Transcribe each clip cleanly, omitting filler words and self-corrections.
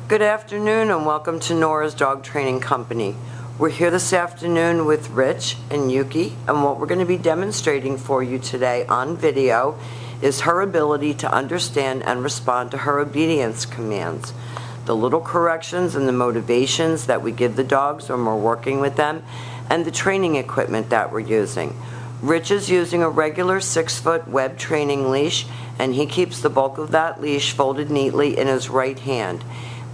Good afternoon and welcome to Nora's Dog Training Company. We're here this afternoon with Rich and Yuki, and what we're going to be demonstrating for you today on video is her ability to understand and respond to her obedience commands. The little corrections and the motivations that we give the dogs when we're working with them, and the training equipment that we're using. Rich is using a regular 6-foot web training leash, and he keeps the bulk of that leash folded neatly in his right hand.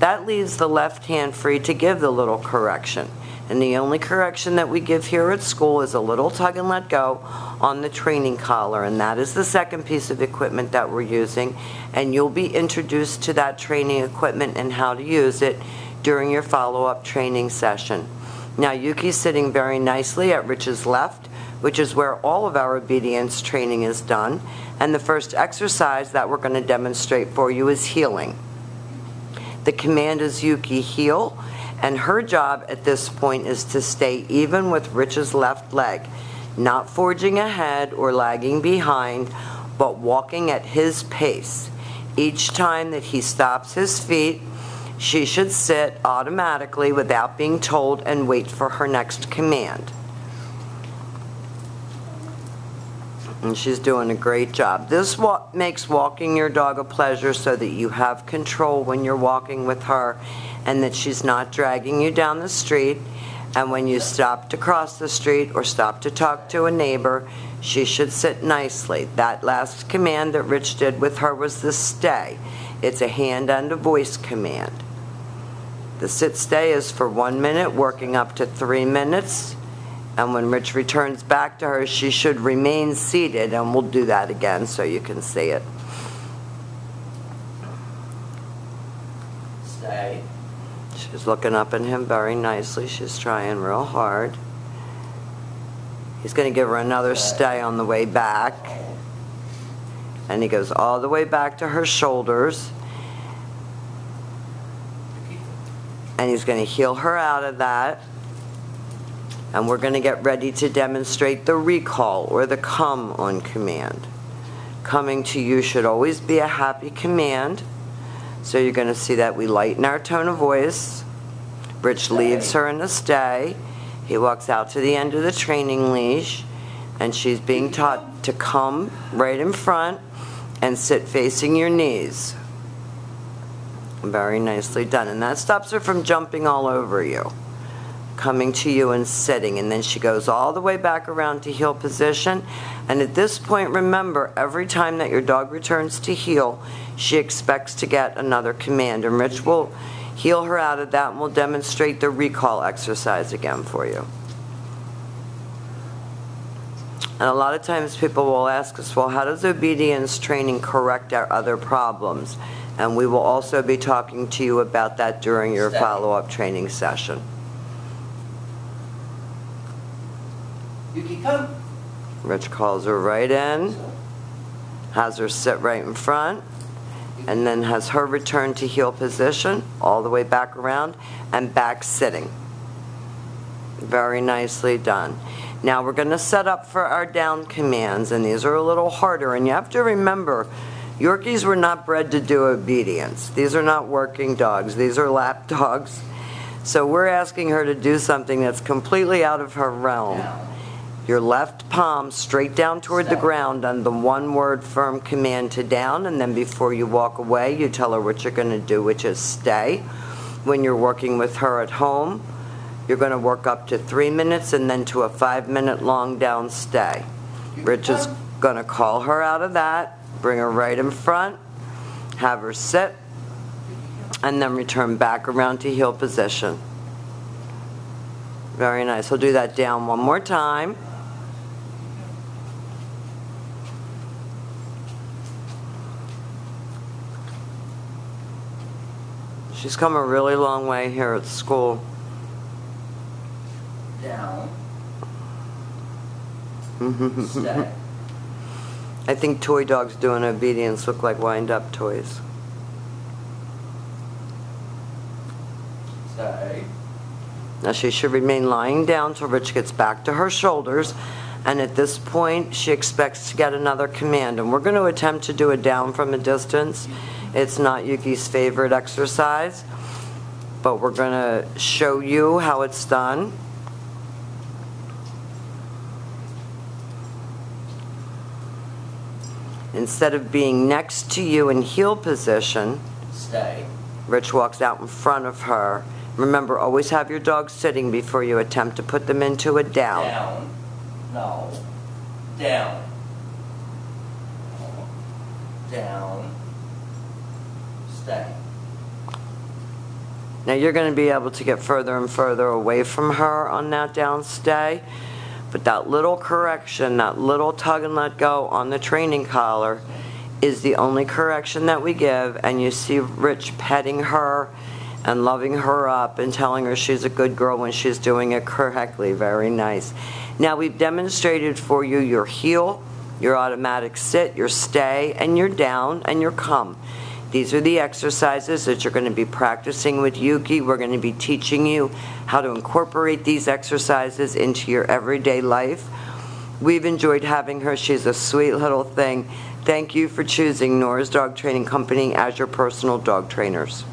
That leaves the left hand free to give the little correction. And the only correction that we give here at school is a little tug and let go on the training collar, and that is the second piece of equipment that we're using, and you'll be introduced to that training equipment and how to use it during your follow-up training session. Now Yuki's sitting very nicely at Rich's left, which is where all of our obedience training is done, and the first exercise that we're going to demonstrate for you is heeling. The command is Yuki, heel, and her job at this point is to stay even with Rich's left leg, not forging ahead or lagging behind, but walking at his pace. Each time that he stops his feet, she should sit automatically without being told and wait for her next command. And she's doing a great job. This makes walking your dog a pleasure so that you have control when you're walking with her and that she's not dragging you down the street. And when you stop to cross the street or stop to talk to a neighbor, she should sit nicely. That last command that Rich did with her was the stay. It's a hand and a voice command. The sit-stay is for 1 minute, working up to 3 minutes. And when Rich returns back to her, she should remain seated, and we'll do that again so you can see it. Stay. She's looking up at him very nicely. She's trying real hard. He's going to give her another stay on the way back. And he goes all the way back to her shoulders. And he's going to heel her out of that. And we're going to get ready to demonstrate the recall or the come on command. Coming to you should always be a happy command. So you're going to see that we lighten our tone of voice. Rich leaves her in a stay. He walks out to the end of the training leash, and she's being taught to come right in front and sit facing your knees. Very nicely done. And that stops her from jumping all over you. Coming to you and sitting, and then she goes all the way back around to heel position. And at this point, remember, every time that your dog returns to heel, she expects to get another command, and Rich will heel her out of that, and we'll demonstrate the recall exercise again for you. And a lot of times people will ask us, well, how does obedience training correct our other problems? And we will also be talking to you about that during your follow-up training session. Yuki, come. Rich calls her right in, has her sit right in front, and then has her return to heel position, all the way back around, and back sitting. Very nicely done. Now we're going to set up for our down commands, and these are a little harder, and you have to remember, Yorkies were not bred to do obedience. These are not working dogs. These are lap dogs. So we're asking her to do something that's completely out of her realm. Your left palm straight down toward the ground on the one-word firm command to down, and then before you walk away, you tell her what you're going to do, which is stay. When you're working with her at home, you're going to work up to 3 minutes and then to a 5-minute long down stay. Rich is going to call her out of that, bring her right in front, have her sit, and then return back around to heel position. Very nice. We'll do that down one more time. She's come a really long way here at school. Down. Stay. I think toy dogs doing obedience look like wind-up toys. Stay. Now she should remain lying down till Rich gets back to her shoulders, and at this point she expects to get another command, and we're going to attempt to do it down from a distance. It's not Yuki's favorite exercise, but we're going to show you how it's done. Instead of being next to you in heel position, Stay. Rich walks out in front of her. Remember, always have your dog sitting before you attempt to put them into a down. Down. No. Down. Down. Stay. Now you're going to be able to get further and further away from her on that down stay. But that little correction, that little tug and let go on the training collar is the only correction that we give. And you see Rich petting her and loving her up and telling her she's a good girl when she's doing it correctly. Very nice. Now we've demonstrated for you your heel, your automatic sit, your stay, and your down, and your come. These are the exercises that you're going to be practicing with Yuki. We're going to be teaching you how to incorporate these exercises into your everyday life. We've enjoyed having her. She's a sweet little thing. Thank you for choosing Nora's Dog Training Company as your personal dog trainers.